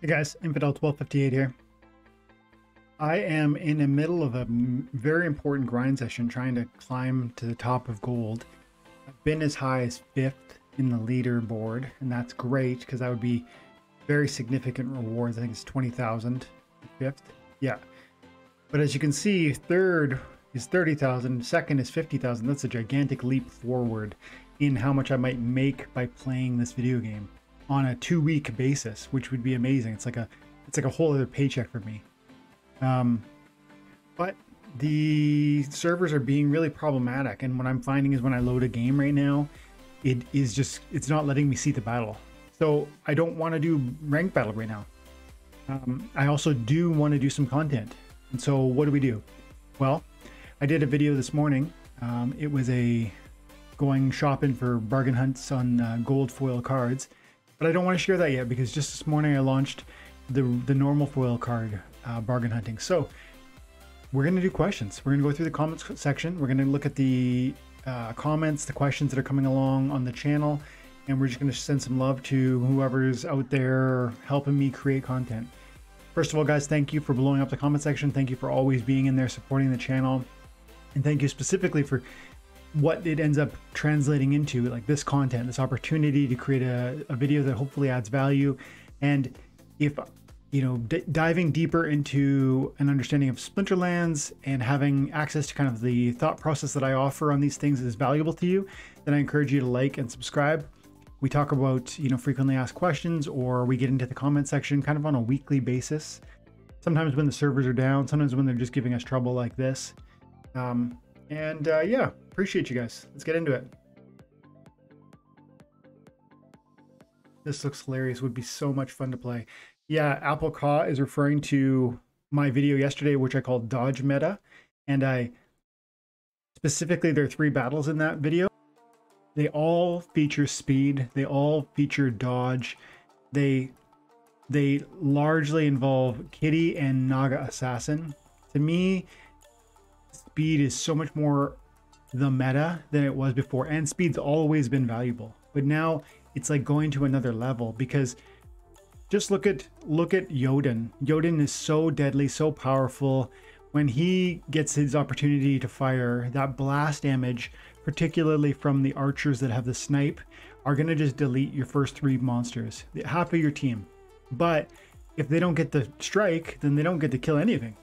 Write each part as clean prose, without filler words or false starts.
Hey guys, Twelve58 here. I am in the middle of a very important grind session trying to climb to the top of gold. I've been as high as 5th in the leaderboard, and that's great because that would be very significant rewards. I think it's 20,000, 5th. Yeah. But as you can see, 3rd is 30,000, 2nd is 50,000. That's a gigantic leap forward in how much I might make by playing this video game on a 2-week basis, which would be amazing. It's like a whole other paycheck for me. But the servers are being really problematic, and what I'm finding is when I load a game right now, it's not letting me see the battle. So I don't want to do ranked battle right now. I also do want to do some content. And so what do? Well, I did a video this morning. It was going shopping for bargain hunts on gold foil cards. But I don't want to share that yet because just this morning I launched the normal foil card bargain hunting. So we're going to do questions. We're going to go through the comments section. We're going to look at the comments, the questions that are coming along on the channel, and we're just going to send some love to whoever's out there helping me create content. First of all, guys, thank you for blowing up the comment section. Thank you for always being in there supporting the channel. And thank you specifically for what it ends up translating into, like this content, this opportunity to create a video that hopefully adds value. And if, you know, diving deeper into an understanding of Splinterlands and having access to kind of the thought process that I offer on these things is valuable to you, then I encourage you to like and subscribe. We talk about, you know, frequently asked questions, or we get into the comment section kind of on a weekly basis. Sometimes when the servers are down, sometimes when they're just giving us trouble like this. Yeah, appreciate you guys. Let's get into it. This looks hilarious. Would be so much fun to play. Yeah, Apple Caw is referring to my video yesterday, which I called Dodge Meta. And specifically, there are 3 battles in that video. They all feature speed. They all feature dodge. They largely involve Kitty and Naga Assassin. To me, speed is so much more the meta than it was before, and speed's always been valuable, but now it's like going to another level because just look at Jodin. Jodin is so deadly, so powerful. When he gets his opportunity to fire, that blast damage, particularly from the archers that have the snipe, are going to just delete your first 3 monsters, half of your team. But if they don't get the strike, then they don't get to kill anything.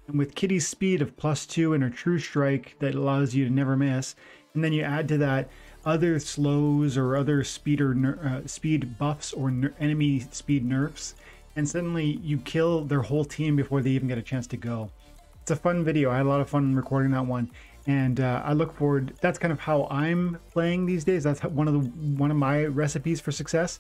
And with Kitty's speed of +2 and her true strike that allows you to never miss, and then you add to that other slows or other speed buffs or enemy speed nerfs, and suddenly you kill their whole team before they even get a chance to go. It's a fun video. I had a lot of fun recording that one, and I look forward. That's kind of how I'm playing these days. That's one of my recipes for success.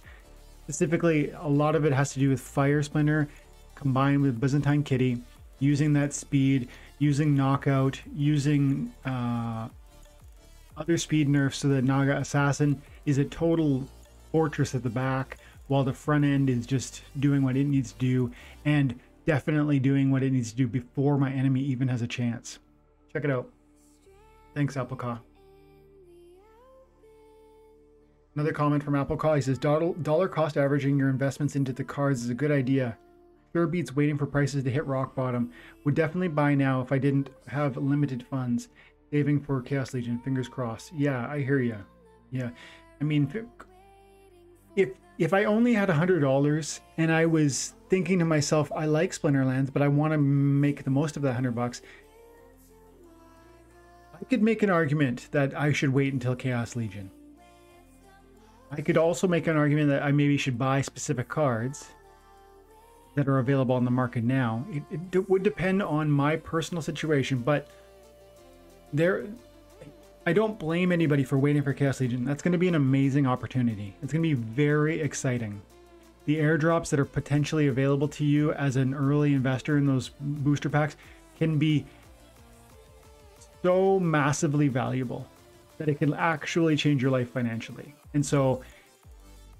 Specifically, a lot of it has to do with Fire Splinter combined with Byzantine Kitty, using that speed, using knockout, using other speed nerfs so that Naga Assassin is a total fortress at the back, while the front end is just doing what it needs to do, and definitely doing what it needs to do before my enemy even has a chance. Check it out. Thanks, Apple Caw. Another comment from Apple Caw. He says, dollar cost averaging your investments into the cards is a good idea. Sure beats waiting for prices to hit rock bottom. Would definitely buy now if I didn't have limited funds. Saving for Chaos Legion, fingers crossed. Yeah, I hear you. Yeah, I mean, if I only had $100 and I was thinking to myself, I like Splinterlands, but I want to make the most of that $100, I could make an argument that I should wait until Chaos Legion. I could also make an argument that I maybe should buy specific cards that are available on the market now. It would depend on my personal situation, but I don't blame anybody for waiting for Chaos Legion. That's going to be an amazing opportunity. It's going to be very exciting. The airdrops that are potentially available to you as an early investor in those booster packs can be so massively valuable that it can actually change your life financially. And so,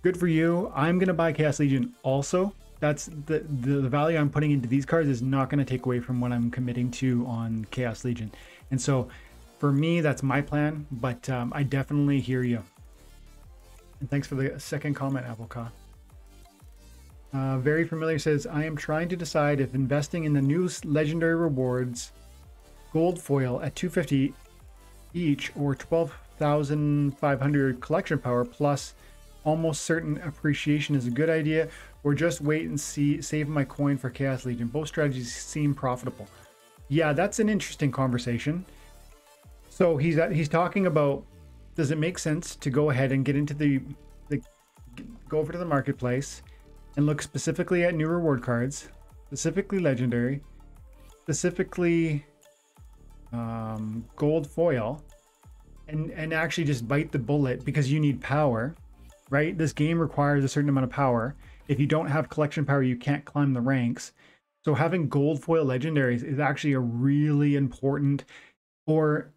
good for you. I'm going to buy Chaos Legion also. That's the value I'm putting into these cards is not going to take away from what I'm committing to on Chaos Legion. And so for me, that's my plan, but I definitely hear you. And thanks for the second comment, Apple Caw. Very familiar says, I am trying to decide if investing in the new legendary rewards gold foil at 250 each or 12,500 collection power plus almost certain appreciation is a good idea, or just wait and see, save my coin for Chaos Legion. Both strategies seem profitable. Yeah, that's an interesting conversation. So he's talking about, does it make sense to go ahead and get into the go over to the marketplace and look specifically at new reward cards, specifically legendary, specifically gold foil, and actually just bite the bullet because you need power, right? This game requires a certain amount of power. If you don't have collection power, you can't climb the ranks. So having gold foil legendaries is actually a really important, or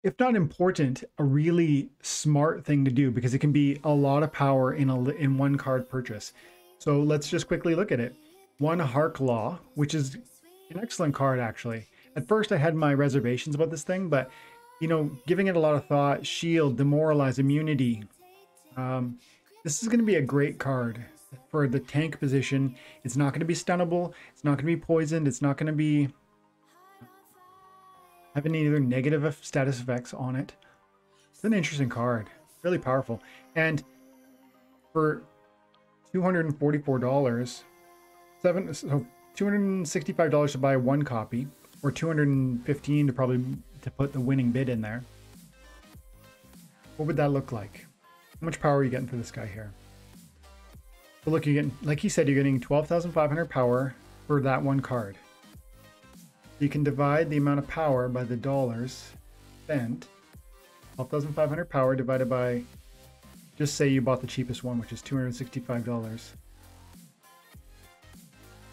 if not important, a really smart thing to do, because it can be a lot of power in one card purchase. So let's just quickly look at it. One Hark Law, which is an excellent card actually. At first I had my reservations about this thing, but you know, giving it a lot of thought, shield, demoralize, immunity. This is going to be a great card for the tank position. It's not going to be stunnable. It's not going to be poisoned. It's not going to be have any other negative status effects on it. It's an interesting card, really powerful. And for $244, so $265 to buy one copy, or $215 to probably to put the winning bid in there. What would that look like? How much power are you getting for this guy here? So look, you're getting, like he said, you're getting 12,500 power for that one card. You can divide the amount of power by the dollars spent. 12,500 power divided by, just say you bought the cheapest one, which is $265.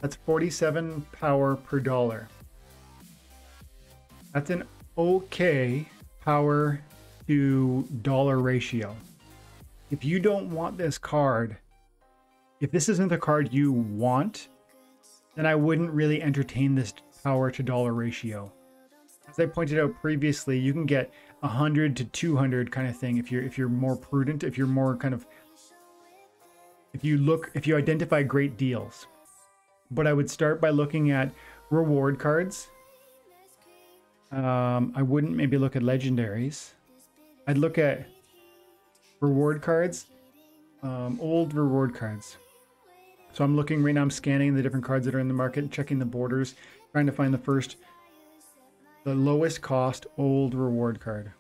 That's 47 power per dollar. That's an okay power to dollar ratio. If you don't want this card, if this isn't the card you want, then I wouldn't really entertain this power to dollar ratio. As I pointed out previously, you can get 100 to 200 kind of thing if you're more prudent, if you're more kind of, if you identify great deals. But I would start by looking at reward cards. I wouldn't maybe look at legendaries. I'd look at reward cards, old reward cards. So I'm looking right now, I'm scanning the different cards that are in the market, checking the borders, trying to find the lowest cost old reward card.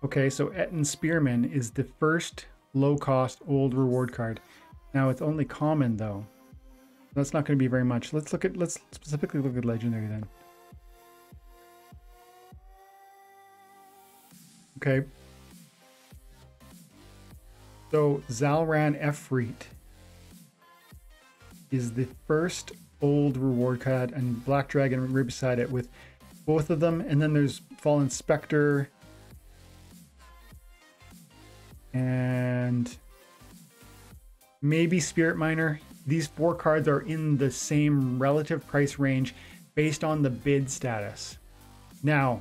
Okay, so Etten Spearman is the first low cost old reward card. Now it's only common though. That's not going to be very much. Let's specifically look at legendary then. Okay. So Zalran Efreet is the first old reward card, and Black Dragon right beside it with both of them. And then there's Fallen Spectre and maybe Spirit Miner. These four cards are in the same relative price range based on the bid status. Now,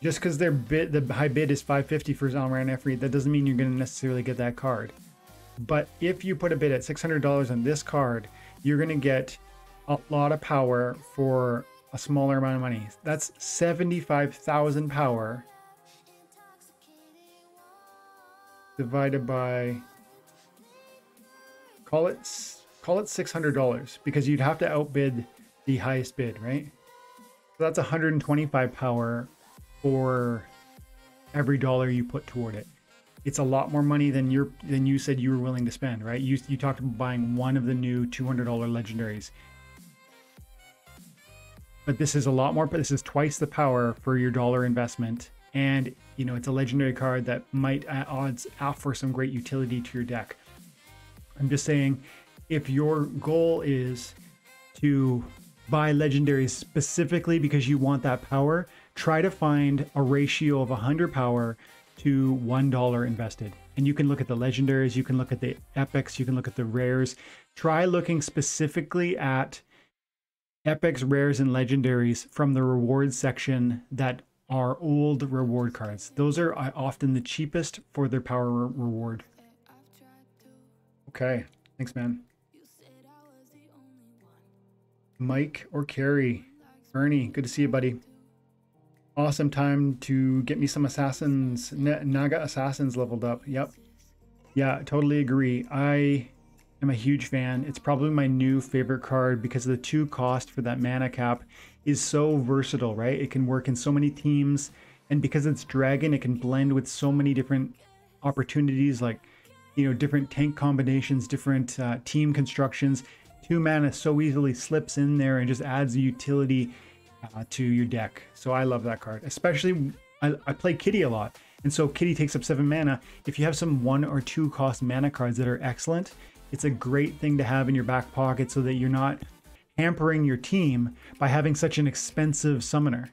just because the high bid is $550 for Zalran Efreet, that doesn't mean you're going to necessarily get that card. But if you put a bid at $600 on this card, you're going to get a lot of power for a smaller amount of money. That's 75,000 power divided by, call it $600, because you'd have to outbid the highest bid, right? So that's 125 power for every dollar you put toward it. It's a lot more money than you said you were willing to spend, right? You talked about buying one of the new $200 legendaries. But this is a lot more, but this is twice the power for your dollar investment. And, you know, it's a legendary card that might odds offer some great utility to your deck. I'm just saying, if your goal is to buy legendaries specifically because you want that power, try to find a ratio of 100 power to $1 invested. And you can look at the legendaries, you can look at the epics, you can look at the rares. Try looking specifically at epics, rares, and legendaries from the rewards section that are old reward cards. Those are often the cheapest for their power reward. Okay, thanks, man. Mike or Carrie? Ernie, good to see you, buddy. Awesome time to get me some assassins, Naga assassins leveled up. Yep. Yeah, totally agree. I am a huge fan. It's probably my new favorite card because the 2 cost for that mana cap is so versatile, right? It can work in so many teams, and because it's dragon, it can blend with so many different opportunities, like, you know, different tank combinations, different team constructions. 2 mana so easily slips in there and just adds a utility to your deck. So I love that card. Especially, I play Kitty a lot, and so Kitty takes up 7 mana. If you have some 1 or 2 cost mana cards that are excellent, it's a great thing to have in your back pocket so that you're not hampering your team by having such an expensive summoner.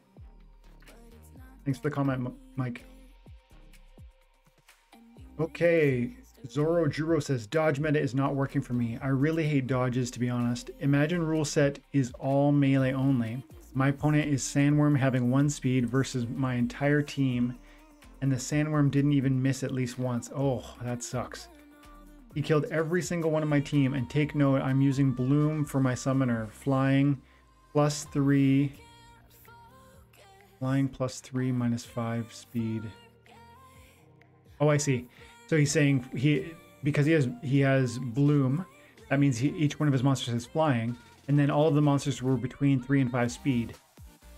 Thanks for the comment, Mike. Okay, Zoro Juro says, dodge meta is not working for me. I really hate dodges, to be honest. Imagine rule set is all melee only. My opponent is Sandworm having 1 speed versus my entire team, and the Sandworm didn't even miss at least once. Oh, that sucks. He killed every single one of my team, and take note, I'm using Bloom for my summoner. Flying +3. Flying +3 -5 speed. Oh, I see. So he's saying because he has Bloom, that means each one of his monsters is flying, and then all of the monsters were between 3 and 5 speed.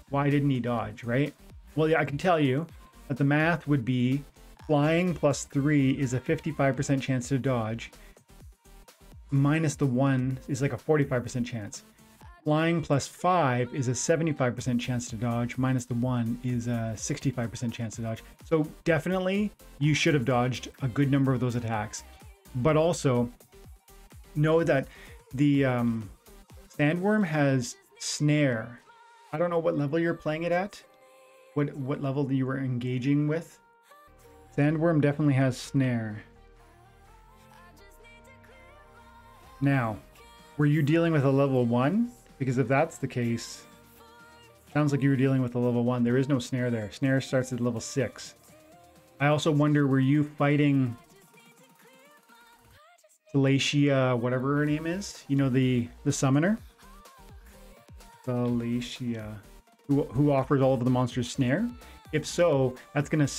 Why didn't he dodge, right? Well, yeah, I can tell you that the math would be flying +3 is a 55% chance to dodge, minus the 1 is like a 45% chance. Flying +5 is a 75% chance to dodge, minus the 1 is a 65% chance to dodge. So definitely you should have dodged a good number of those attacks. But also know that the Sandworm has Snare. I don't know what level you're playing it at, what level you were engaging with. Sandworm definitely has Snare. Now, were you dealing with a level 1? Because if that's the case, sounds like you were dealing with a level 1. There is no Snare there. Snare starts at level 6. I also wonder, were you fighting Salacia, whatever her name is? You know, the summoner? Salacia, who offers all of the monsters Snare? If so, that's going to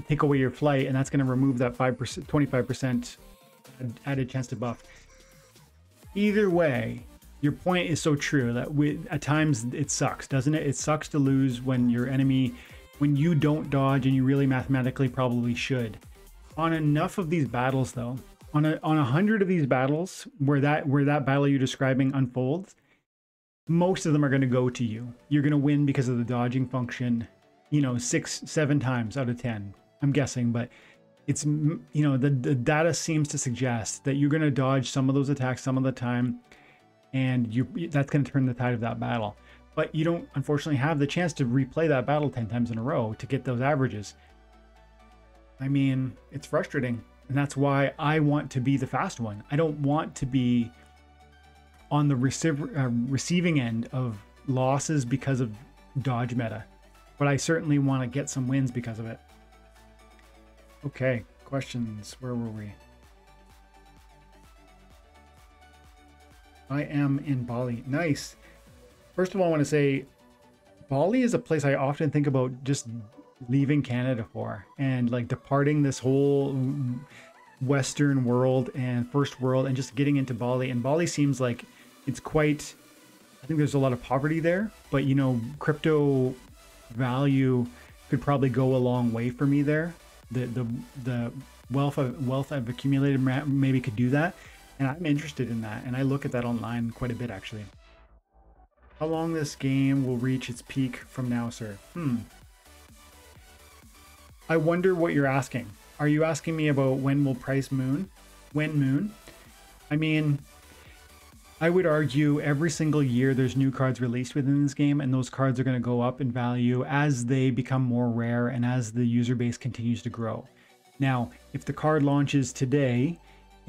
take away your flight, and that's going to remove that 5%, 25% added chance to buff. Either way, your point is so true that at times it sucks, doesn't it? It sucks to lose when your enemy, when you don't dodge and you really mathematically probably should. On enough of these battles, though, on 100 of these battles where that battle you're describing unfolds, most of them are going to go to you. You're going to win because of the dodging function, you know, 6-7 times out of 10, I'm guessing, but it's, you know, the data seems to suggest that you're going to dodge some of those attacks some of the time, and that's going to turn the tide of that battle. But you don't, unfortunately, have the chance to replay that battle 10 times in a row to get those averages. I mean, it's frustrating, and that's why I want to be the fast one. I don't want to be on the receiving end of losses because of dodge meta, but I certainly want to get some wins because of it. Okay, questions. Where were we? I am in Bali. Nice. First of all, I want to say Bali is a place I often think about just leaving Canada for, and like departing this whole Western world and first world and just getting into Bali. And Bali seems like it's quite, I think there's a lot of poverty there, but you know, crypto value could probably go a long way for me there. The wealth I've accumulated maybe could do that. And I'm interested in that, and I look at that online quite a bit, actually. How long this game will reach its peak from now, sir? I wonder what you're asking. Are you asking me about when will price moon? When moon? I mean, I would argue every single year there's new cards released within this game, and those cards are going to go up in value as they become more rare and as the user base continues to grow. Now, if the card launches today,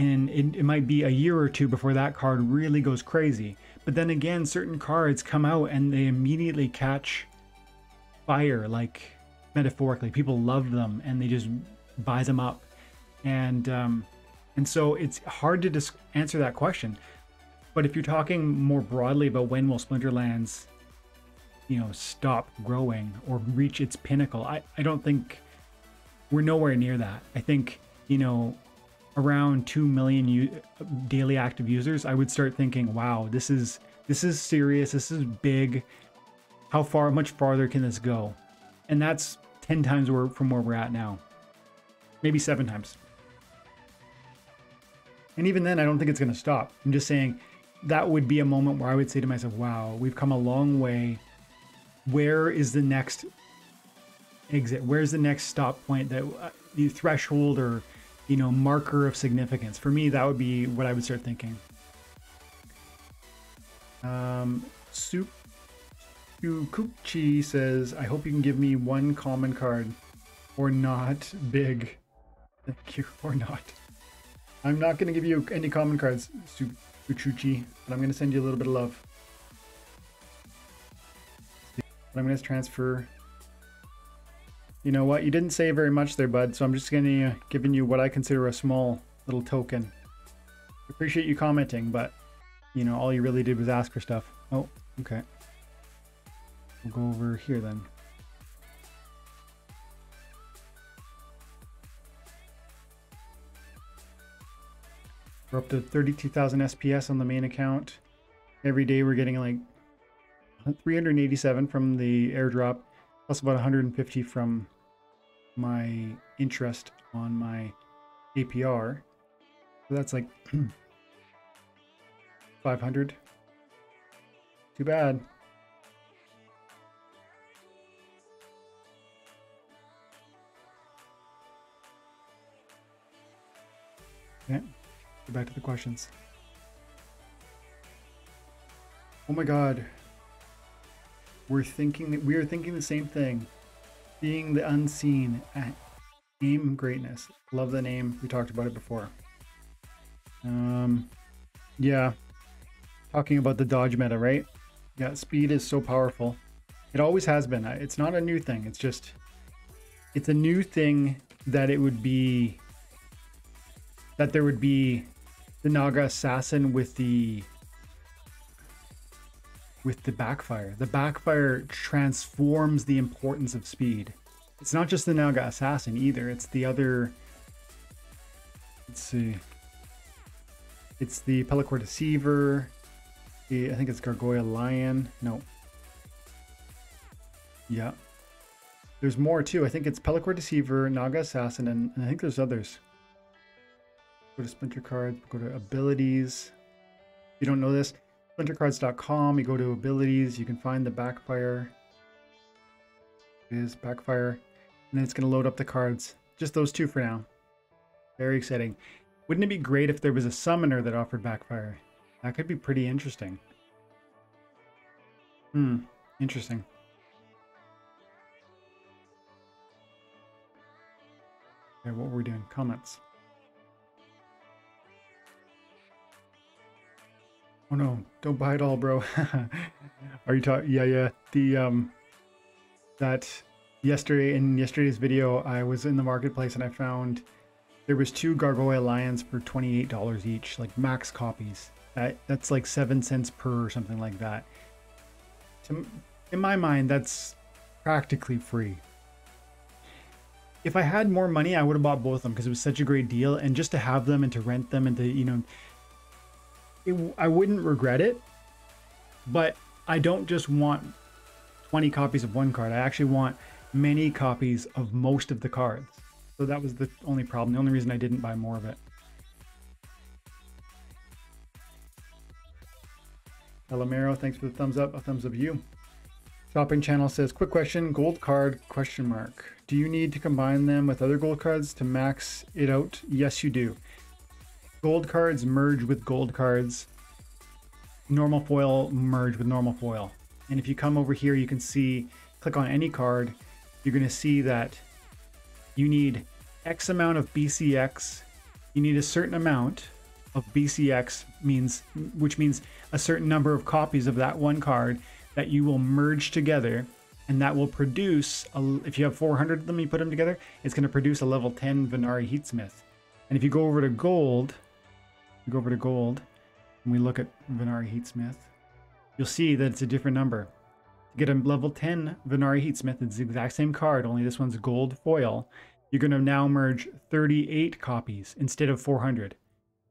and it might be a year or two before that card really goes crazy. But then again, certain cards come out and they immediately catch fire, like metaphorically. People love them and they just buy them up. And And so it's hard to just answer that question. But if you're talking more broadly about when will Splinterlands, you know, stop growing or reach its pinnacle, I don't think we're nowhere near that. I think, you know, around 2 million daily active users, I would start thinking, wow, this is serious, this is big. How much farther can this go? And that's 10 times from where we're at now. Maybe 7 times. And even then, I don't think it's going to stop. I'm just saying that would be a moment where I would say to myself, wow, we've come a long way. Where is the next exit? Where's the next stop point, that the threshold or, you know, marker of significance? For me, that would be what I would start thinking. Sukuchi says, I hope you can give me one common card or not big. Thank you. Or not. I'm not going to give you any common cards, Sukuchi, but I'm going to send you a little bit of love. But I'm going to transfer. You know what? You didn't say very much there, bud, so I'm just going to giving you what I consider a small little token. I appreciate you commenting, but, you know, all you really did was ask for stuff. Oh, okay. We'll go over here then. We're up to 32,000 SPS on the main account. Every day we're getting like 387 from the airdrop, plus about 150 from my interest on my APR. So that's like 500. Too bad. Okay, go back to the questions. Oh my God. We are thinking the same thing. Being the unseen at Aim Greatness. Love the name. We talked about it before. Yeah. Talking about the dodge meta, right? Yeah, speed is so powerful. It always has been. It's not a new thing. It's just, it's a new thing that it would be, that there would be the Naga Assassin with the backfire. The backfire transforms the importance of speed. It's not just the Naga Assassin either. It's the other, let's see. It's the Pellicore Deceiver. I think it's Gargoyle Lion. No. Yeah. There's more too. I think it's Pellicore Deceiver, Naga Assassin, and I think there's others. Go to Splinter Cards, go to Abilities. If you don't know this, splintercards.com, you go to Abilities, you can find the Backfire. It is Backfire. And then it's going to load up the cards. Just those two for now. Very exciting. Wouldn't it be great if there was a summoner that offered Backfire? That could be pretty interesting. Interesting. Okay, what were we doing? Comments. Oh no, don't buy it all, bro. Are you talking? Yeah. The, that yesterday, in yesterday's video, I was in the marketplace and I found there was 2 Gargoyle Lions for $28 each, like max copies. That's like 7 cents per or something like that. In my mind, that's practically free. If I had more money, I would have bought both of them because it was such a great deal, and just to have them and to rent them and to, you know, I wouldn't regret it. But I don't just want 20 copies of one card. I actually want many copies of most of the cards. So that was the only problem. The only reason I didn't buy more of it. Elamero, thanks for the thumbs up. A thumbs up you. Shopping Channel says, quick question, gold card, question mark. Do you need to combine them with other gold cards to max it out? Yes, you do. Gold cards merge with gold cards. Normal foil merge with normal foil. And if you come over here, you can see, click on any card, you're going to see that you need X amount of BCX. You need a certain amount of BCX, which means a certain number of copies of that one card that you will merge together, and that will produce, if you have 400 of them, you put them together, it's going to produce a level 10 Venari Heatsmith. And if you go over to gold, and we look at Venari Heatsmith, you'll see that it's a different number. To get a level 10 Venari Heatsmith, it's the exact same card, only this one's gold foil. You're going to now merge 38 copies instead of 400.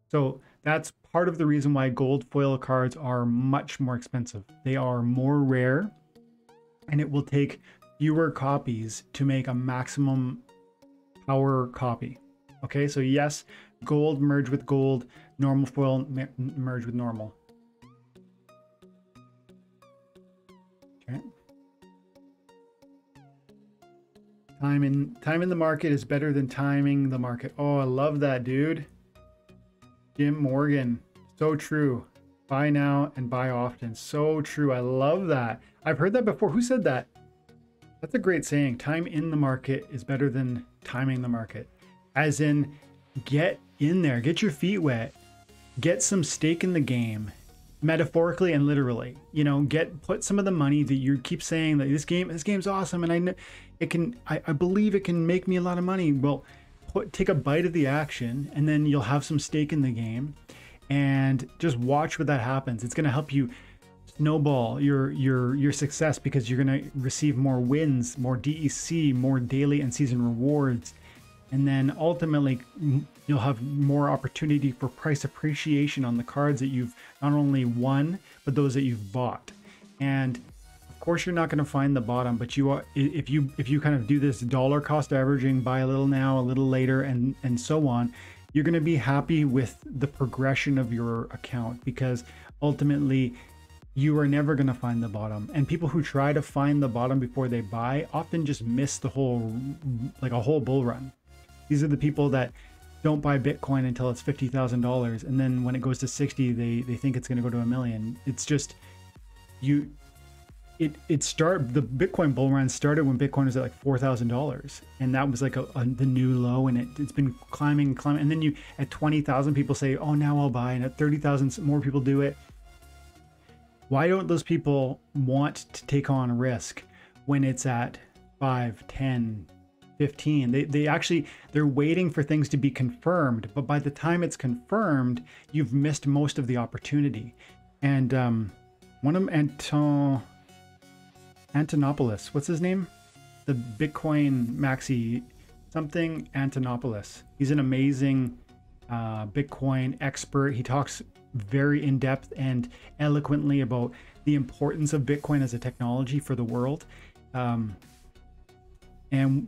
So that's part of the reason why gold foil cards are much more expensive. They are more rare, and it will take fewer copies to make a maximum power copy. Okay, so yes, gold merge with gold, normal foil merge with normal. Okay. Time in the market is better than timing the market. Oh, I love that, dude. Jim Morgan, so true. Buy now and buy often. So true. I love that. I've heard that before. Who said that? That's a great saying. Time in the market is better than timing the market. As in, get in there, get your feet wet, get some stake in the game, metaphorically and literally. You know, put some of the money that you keep saying that this game's awesome, and I know it can. I believe it can make me a lot of money. Well, take a bite of the action, and then you'll have some stake in the game, and just watch what that happens. It's going to help you snowball your success, because you're going to receive more wins, more DEC, more daily and season rewards, and then ultimately you'll have more opportunity for price appreciation on the cards that you've not only won, but those that you've bought. And of course you're not going to find the bottom, but you are, if you kind of do this dollar cost averaging, buy a little now, a little later, and so on, you're going to be happy with the progression of your account, because ultimately you are never going to find the bottom. And people who try to find the bottom before they buy often just miss the whole, like a whole bull run. These are the people that don't buy Bitcoin until it's $50,000, and then when it goes to 60, they think it's going to go to $1 million. It's just the Bitcoin bull run started when Bitcoin was at like $4,000, and that was like the new low, and it's been climbing, and then at 20,000 people say, oh, now I'll buy, and at 30,000 more people do it. Why don't those people want to take on risk when it's at 5, 10, 15? They're waiting for things to be confirmed, but by the time it's confirmed, you've missed most of the opportunity. And one of them, Antonopoulos, what's his name? The Bitcoin maxi, something Antonopoulos. He's an amazing Bitcoin expert. He talks very in depth and eloquently about the importance of Bitcoin as a technology for the world. And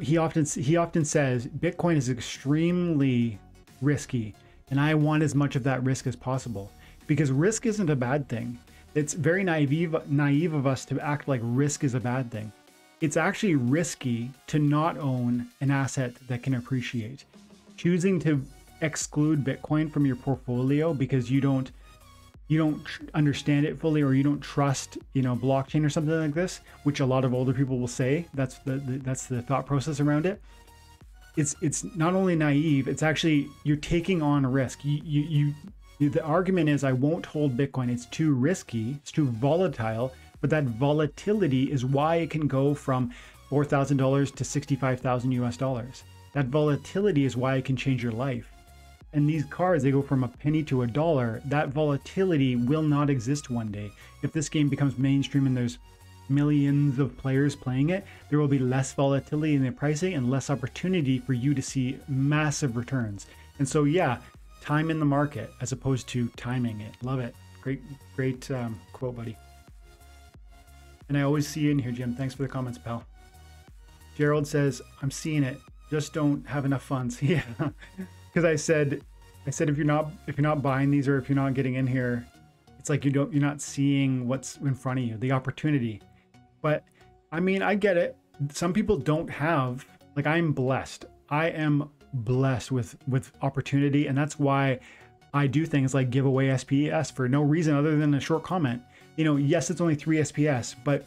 he often says Bitcoin is extremely risky, and I want as much of that risk as possible, because risk isn't a bad thing. It's very naive of us to act like risk is a bad thing. It's actually risky to not own an asset that can appreciate. Choosing to exclude Bitcoin from your portfolio because you don't understand it fully, or you don't trust, blockchain or something like this, which a lot of older people will say. That's the thought process around it. It's not only naive, it's actually, you're taking on a risk. The argument is, I won't hold Bitcoin. It's too risky. It's too volatile. But that volatility is why it can go from $4,000 to $65,000 US. That volatility is why it can change your life. And these cards, they go from a penny to $1. That volatility will not exist one day. If this game becomes mainstream and there's millions of players playing it, there will be less volatility in the pricing and less opportunity for you to see massive returns. And so, yeah, time in the market as opposed to timing it. Love it. Great quote, buddy. And I always see you in here, Jim. Thanks for the comments, pal. Gerald says, I'm seeing it. Just don't have enough funds. Yeah. Because I said if you're not buying these, or if you're not getting in here, it's like you're not seeing what's in front of you, the opportunity. But I mean, I get it. Some people don't have, like, I'm blessed. I am blessed with opportunity, and that's why I do things like give away SPS for no reason other than a short comment. Yes, it's only 3 SPS, but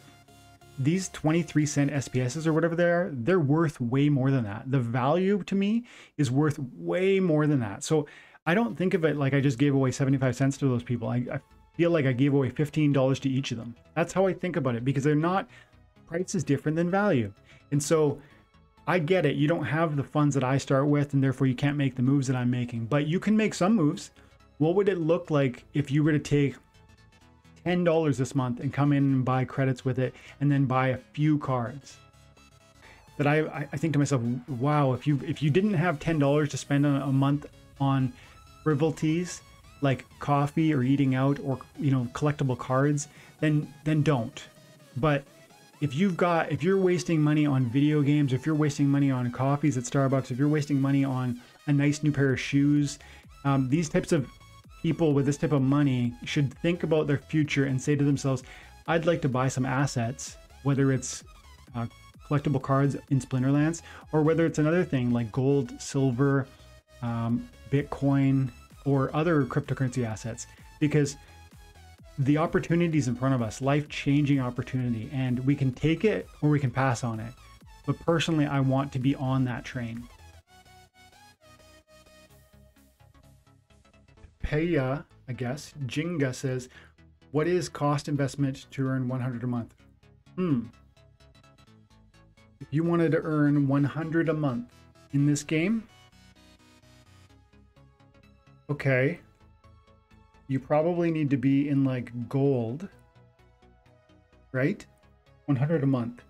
these 23-cent SPSs or whatever they're worth way more than that. The value to me is worth way more than that. So I don't think of it like I just gave away 75 cents to those people. I feel like I gave away $15 to each of them. That's how I think about it, because price is different than value. And so I get it. You don't have the funds that I start with, and therefore you can't make the moves that I'm making, but you can make some moves. What would it look like if you were to take $10 this month and come in and buy credits with it and then buy a few cards? That I think to myself, wow, if you didn't have $10 to spend on a month on frivolities like coffee or eating out or, you know, collectible cards, then don't. But if you're wasting money on video games, if you're wasting money on coffees at Starbucks, if you're wasting money on a nice new pair of shoes, these types of people with this type of money should think about their future and say to themselves, I'd like to buy some assets, whether it's collectible cards in Splinterlands or whether it's another thing like gold, silver, Bitcoin, or other cryptocurrency assets, because the opportunities in front of us, life-changing opportunity, and we can take it or we can pass on it. But personally, I want to be on that train. Paya, I guess, Jinga says, what is cost investment to earn 100 a month? If you wanted to earn 100 a month in this game, okay, you probably need to be in like gold, right? 100 a month.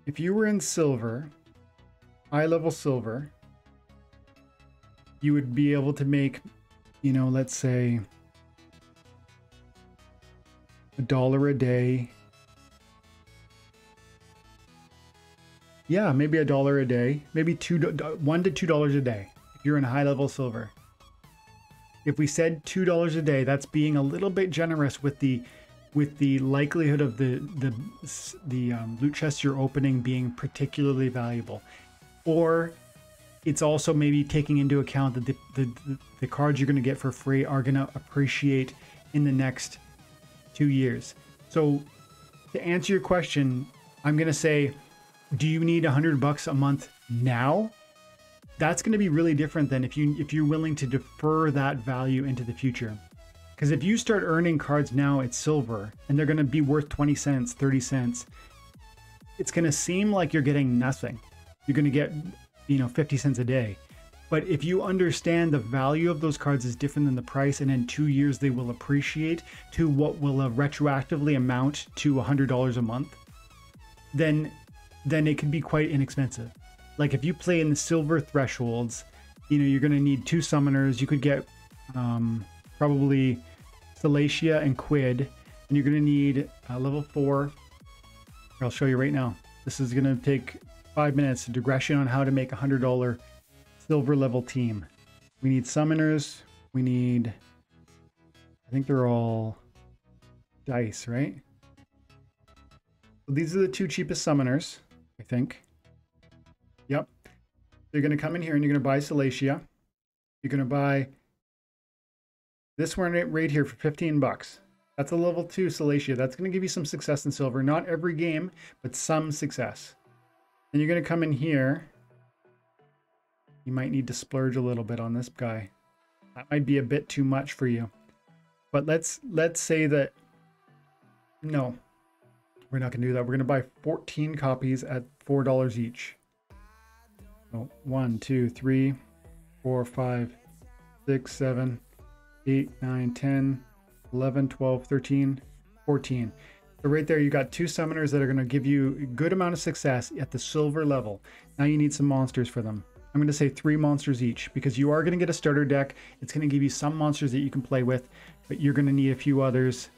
If you were in silver, high level silver, you would be able to make, you know, let's say $1 a day. Yeah, maybe $1 a day, maybe $1 to $2 a day if you're in high level silver. If we said $2 a day, that's being a little bit generous with the likelihood of the loot chests you're opening being particularly valuable, or it's also maybe taking into account that the cards you're going to get for free are going to appreciate in the next 2 years. So to answer your question, I'm going to say, do you need $100 a month now? That's going to be really different than if you're willing to defer that value into the future. Because if you start earning cards now at silver and they're going to be worth 20 cents, 30 cents, it's going to seem like you're getting nothing. You're going to get, you know, 50 cents a day. But if you understand the value of those cards is different than the price, and in 2 years they will appreciate to what will retroactively amount to $100 a month, then it can be quite inexpensive. Like if you play in the silver thresholds, you know, you're going to need 2 summoners. You could get probably Salacia and Quid, and you're going to need level 4. I'll show you right now. This is going to take 5 minutes, a digression on how to make a $100 silver level team. We need summoners. We need, I think they're all dice, right? So these are the 2 cheapest summoners, I think. Yep. So you're going to come in here and you're going to buy Salacia. You're going to buy this one right here for 15 bucks. That's a level 2 Salacia. That's going to give you some success in silver. Not every game, but some success. Then you're going to come in here. You might need to splurge a little bit on this guy. That might be a bit too much for you. But let's say that, no, we're not going to do that. We're going to buy 14 copies at $4 each. So 1, 2, 3, 4, 5, 6, 7, 8, 9, 10, 11, 12, 13, 14. So right there, you got 2 summoners that are going to give you a good amount of success at the silver level. Now you need some monsters for them. I'm going to say 3 monsters each, because you are going to get a starter deck. It's going to give you some monsters that you can play with, but you're going to need a few others.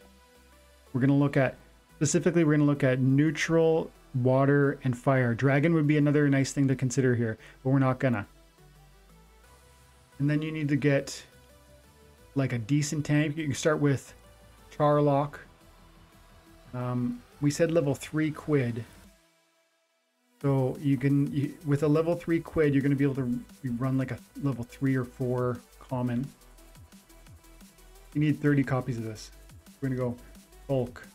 We're going to look at, specifically, we're going to look at neutral, water, and fire. Dragon would be another nice thing to consider here, but we're not gonna. And then you need to get like a decent tank. You can start with Charlock. We said level 3 Quid. So with a level 3 Quid, you're going to be able to run like a level 3 or 4 common. You need 30 copies of this. We're going to go bulk.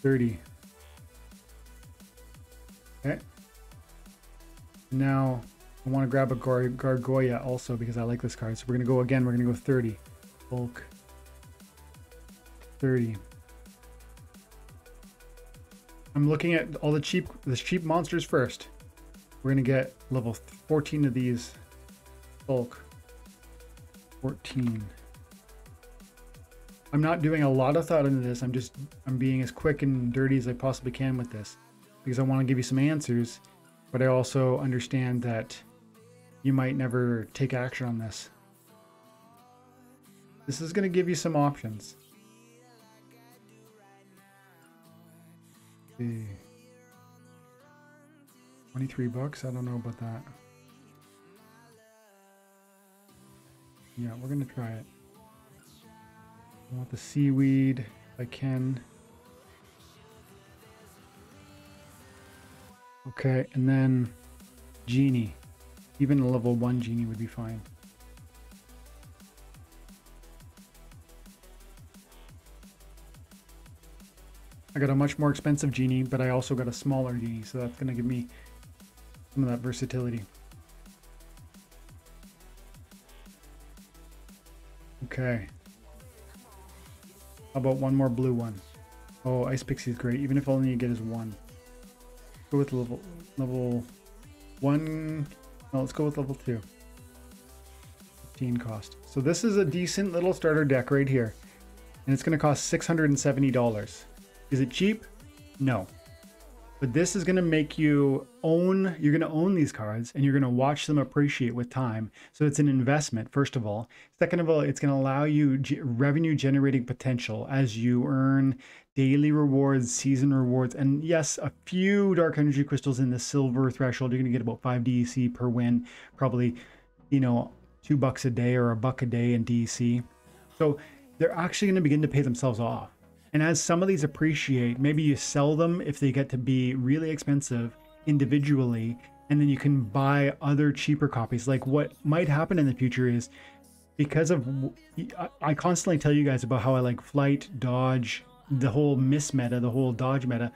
30. Okay. Now I want to grab a Gargoya also because I like this card. So we're going to go again. We're going to go 30. Bulk. 30. I'm looking at all the cheap monsters first. We're gonna get level 14 of these. Bulk 14. I'm not doing a lot of thought into this. I'm being as quick and dirty as I possibly can with this because I want to give you some answers, but I also understand that you might never take action on this. This is going to give you some options. See. 23 bucks? I don't know about that. Yeah, we're going to try it. I want the seaweed if I can. Okay, and then genie. Even a level 1 genie would be fine. I got a much more expensive genie, but I also got a smaller genie, so that's going to give me some of that versatility. Okay. How about one more blue one? Oh, Ice Pixie is great, even if all you get is one. Go with level 1. No, let's go with level 2. 15 cost. So this is a decent little starter deck right here. And it's going to cost $670. Is it cheap? No. But this is going to make you own, you're going to own these cards and you're going to watch them appreciate with time. So it's an investment, first of all. Second of all, it's going to allow you revenue generating potential as you earn daily rewards, season rewards, and yes, a few dark energy crystals in the silver threshold. You're going to get about 5 DEC per win, probably, you know, $2 a day or $1 a day in DEC. So they're actually going to begin to pay themselves off. And as some of these appreciate, maybe you sell them if they get to be really expensive individually, and then you can buy other cheaper copies. Like what might happen in the future is, because of, I constantly tell you guys about how I like flight, dodge, the whole miss meta, the whole dodge meta.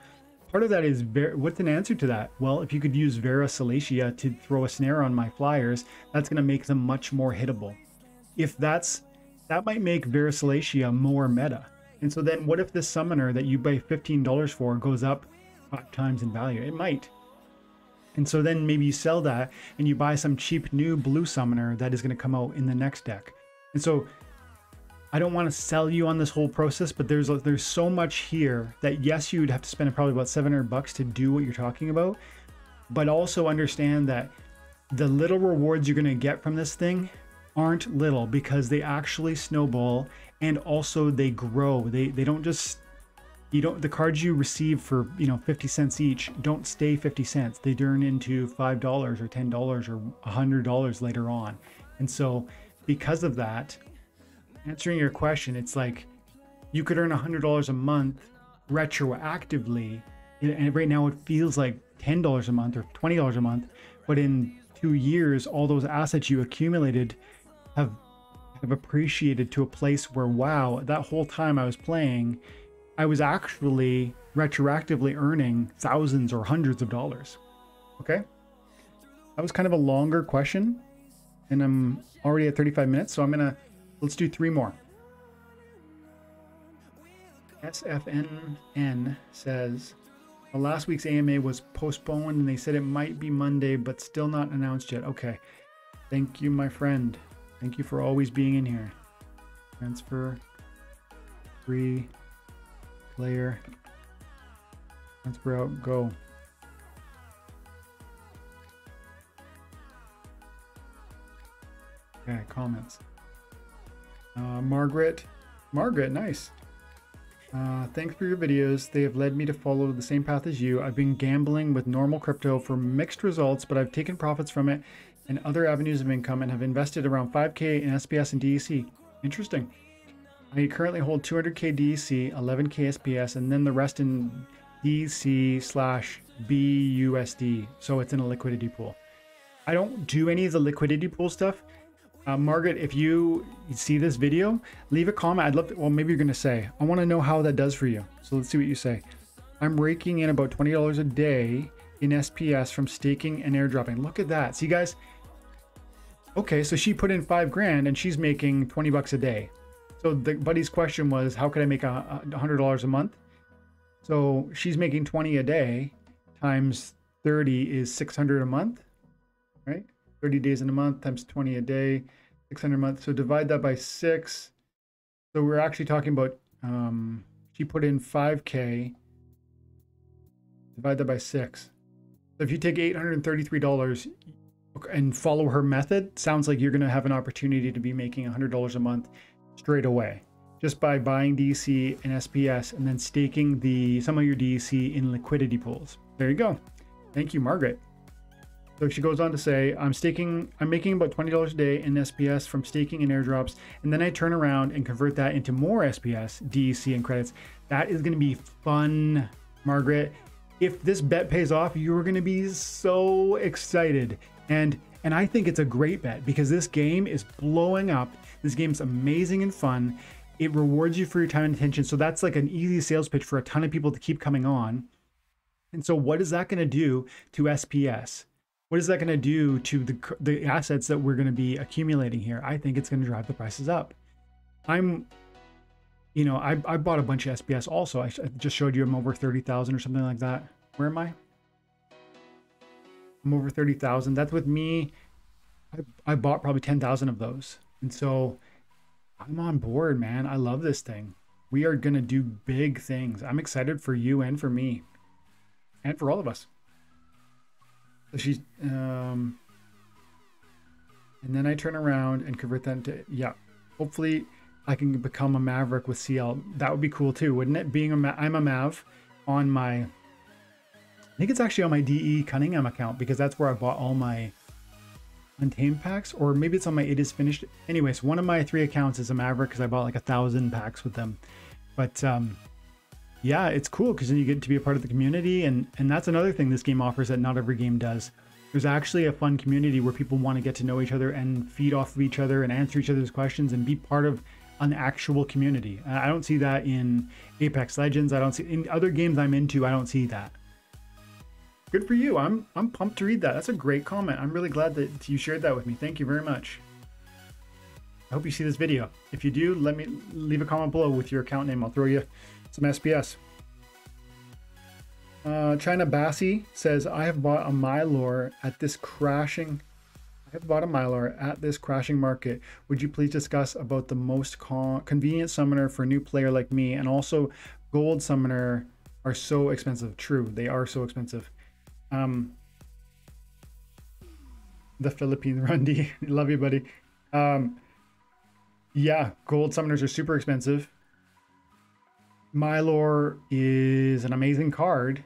Part of that is, what's an answer to that? Well, if you could use Vera Salacia to throw a snare on my flyers, that's going to make them much more hittable. If that might make Vera Salacia more meta. And so then what if this summoner that you pay $15 for goes up 5 times in value? It might. And so then maybe you sell that and you buy some cheap new blue summoner that is going to come out in the next deck. And so I don't want to sell you on this whole process, but there's so much here that yes, you would have to spend probably about $700 to do what you're talking about, but also understand that the little rewards you're going to get from this thing aren't little, because they actually snowball and also they grow. They don't just, the cards you receive for 50 cents each don't stay 50 cents. They turn into $5 or $10 or $100 later on. And so because of that, answering your question, it's like you could earn $100 a month retroactively, and right now it feels like $10 a month or $20 a month, but in 2 years all those assets you accumulated have appreciated to a place where, wow, that whole time I was playing, I was actually retroactively earning thousands or hundreds of dollars. Okay, that was kind of a longer question, and I'm already at 35 minutes, so let's do 3 more. SFNN says, well, last week's AMA was postponed and they said it might be Monday, but still not announced yet. Okay, thank you, my friend. Thank you for always being in here. Transfer, free, player, transfer out, go. Okay, comments. Margaret, nice. Thanks for your videos. They have led me to follow the same path as you. I've been gambling with normal crypto for mixed results, but I've taken profits from it and other avenues of income and have invested around 5K in SPS and DEC. Interesting. I currently hold 200K DEC, 11K SPS, and then the rest in DEC/BUSD. So it's in a liquidity pool. I don't do any of the liquidity pool stuff. Margaret, if you see this video, leave a comment. I'd love to, well, maybe you're going to say, I want to know how that does for you. So let's see what you say. I'm raking in about $20 a day in SPS from staking and airdropping. Look at that. See, guys? Okay, so she put in 5 grand and she's making 20 bucks a day. So the buddy's question was, how could I make $100 a month? So she's making 20 a day times 30 is 600 a month, right? 30 days in a month times 20 a day, 600 a month. So divide that by 6. So we're actually talking about, she put in 5K, divide that by 6. So if you take $833 and follow her method, sounds like you're going to have an opportunity to be making $100 a month straight away, just by buying DC and SPS and then staking some of your DC in liquidity pools. There you go. Thank you, Margaret. So she goes on to say, I'm making about $20 a day in SPS from staking and airdrops, and then I turn around and convert that into more SPS, DEC, and credits. That is going to be fun, Margaret. If this bet pays off, you're going to be so excited. And I think it's a great bet because this game is blowing up. This game's amazing and fun. It rewards you for your time and attention. So that's like an easy sales pitch for a ton of people to keep coming on. And so what is that going to do to SPS? What is that going to do to the assets that we're going to be accumulating here? I think it's going to drive the prices up. I bought a bunch of SPS also. I just showed you I'm over 30,000 or something like that. Where am I? I'm over 30,000. That's with me. I bought probably 10,000 of those. And so I'm on board, man. I love this thing. We are going to do big things. I'm excited for you and for me and for all of us. So she's, and then I turn around and convert that into, yeah, hopefully I can become a Maverick with CL. That would be cool too, wouldn't it? I'm a Mav on my, I think it's actually on my DE Cunningham account because that's where I bought all my Untamed packs, or maybe it's on my It Is Finished. Anyways, one of my 3 accounts is a Maverick because I bought like 1,000 packs with them. But yeah, it's cool because then you get to be a part of the community, and that's another thing this game offers that not every game does. There's actually a fun community where people want to get to know each other and feed off of each other and answer each other's questions and be part of an actual community. I don't see that in Apex Legends. I don't see in other games I'm into. I don't see that. Good for you. I'm pumped to read that. That's a great comment. I'm really glad that you shared that with me. Thank you very much. I hope you see this video. If you do, let me leave a comment below with your account name. I'll throw you some SPS. China Bassi says, I have bought a Mylor at this crashing market. Would you please discuss about the most convenient summoner for a new player like me? And also, gold summoner are so expensive. True, they are so expensive. The Philippine Rundy. Love you, buddy. Yeah, gold summoners are super expensive. Mylor is an amazing card,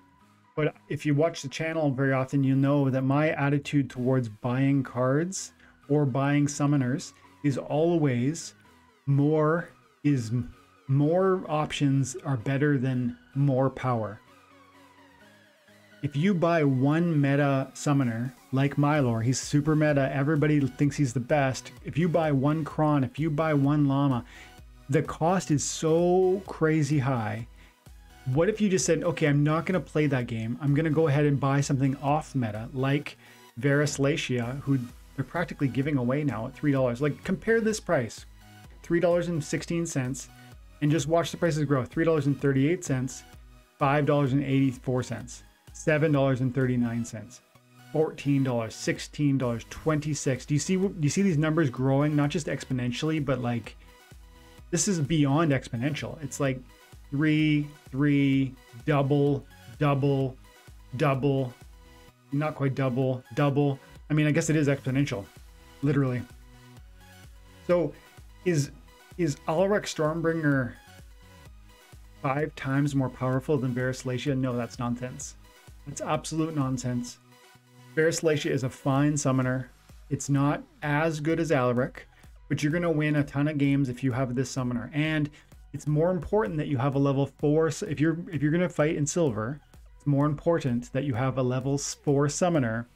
but if you watch the channel very often, you know that my attitude towards buying cards or buying summoners is always more options are better than more power. If you buy one meta summoner like Mylor, he's super meta, everybody thinks he's the best. If you buy one Kron, if you buy one Llama, the cost is so crazy high. What if you just said, okay, I'm not going to play that game. I'm going to go ahead and buy something off meta like Varus Lacia, who they're practically giving away now at $3. Like, compare this price, $3.16, and just watch the prices grow. $3.38, $5.84. $7.39, $14, $16, $26. Do you see these numbers growing? Not just exponentially, but like this is beyond exponential. It's like 3, double, not quite double. I mean, I guess it is exponential, literally. So is Alrek Stormbringer 5 times more powerful than Varus Lacia? No, that's nonsense. It's absolute nonsense. Varus Lacia is a fine summoner. It's not as good as Alaric, but you're going to win a ton of games if you have this summoner. And it's more important that you have a level 4. So if you're going to fight in silver, it's more important that you have a level 4 summoner,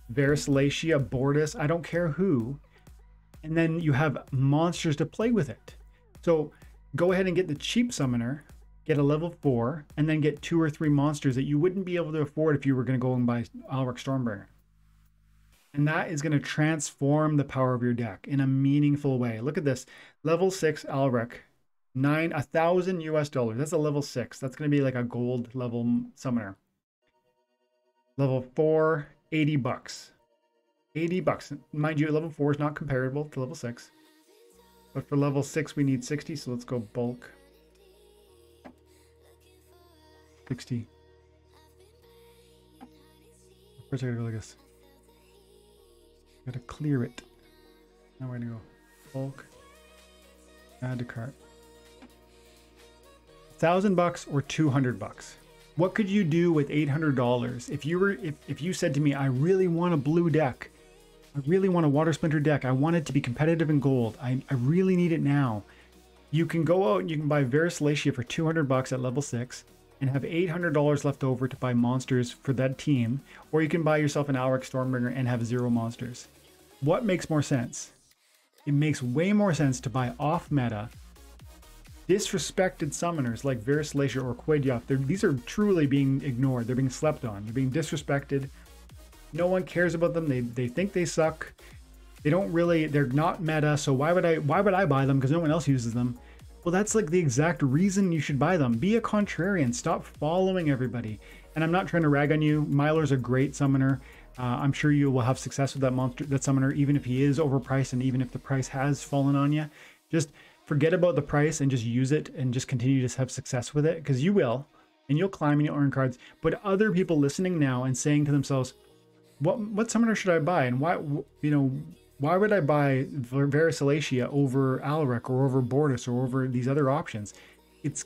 Varus Lacia, Bortus, I don't care who, and then you have monsters to play with it. So go ahead and get the cheap summoner, get a level 4, and then get 2 or 3 monsters that you wouldn't be able to afford if you were going to go and buy Alric Stormbringer. And that is going to transform the power of your deck in a meaningful way. Look at this. Level 6 Alric 1,000 US dollars. That's a level 6. That's going to be like a gold level summoner. Level 4, 80 bucks. 80 bucks. Mind you, level 4 is not comparable to level 6. But for level 6, we need 60, so let's go bulk. 60. First, I gotta go like this. Gotta clear it. Now we're gonna go bulk. Add to cart. $1,000 or 200 bucks. What could you do with $800 if you said to me, I really want a blue deck. I really want a water splinter deck. I want it to be competitive in gold. I really need it now. You can go out and you can buy Verisalacia for 200 bucks at level 6 and have $800 left over to buy monsters for that team, or you can buy yourself an Alric Stormbringer and have 0 monsters. What makes more sense? It makes way more sense to buy off meta disrespected summoners like Verisalacia or Quaidyoth. These are truly being ignored. They're being slept on. They're being disrespected. No one cares about them. They think they suck. They're not meta, so why would I buy them because no one else uses them? Well, that's like the exact reason you should buy them. Be a contrarian. Stop following everybody. And I'm not trying to rag on you. Mylar's a great summoner. I'm sure you will have success with that summoner, even if he is overpriced and even if the price has fallen on you. Just forget about the price and just use it and just continue to have success with it, because you will, and you'll climb and you'll earn cards. But other people listening now and saying to themselves, what summoner should I buy, and why would I buy Verisalacia over Alric or over Bortus or over these other options? It's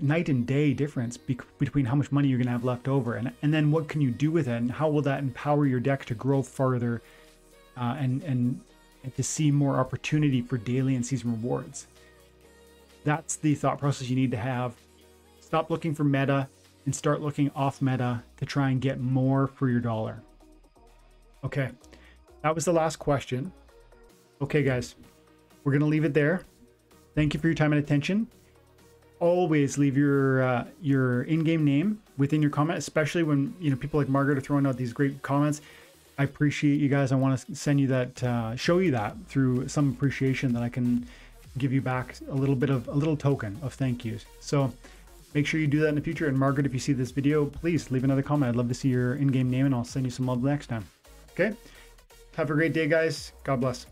night and day difference between how much money you're going to have left over, and then what can you do with it, and how will that empower your deck to grow farther and to see more opportunity for daily and season rewards. That's the thought process you need to have. Stop looking for meta and start looking off meta to try and get more for your dollar. Okay, that was the last question. Okay, guys, we're gonna leave it there. Thank you for your time and attention. Always leave your in-game name within your comment, especially when people like Margaret are throwing out these great comments. I appreciate you guys. I want to send you that, show you that through some appreciation that I can give you back a little token of thank yous. So make sure you do that in the future. And Margaret, if you see this video, please leave another comment. I'd love to see your in-game name and I'll send you some love next time. Okay. Have a great day, guys. God bless.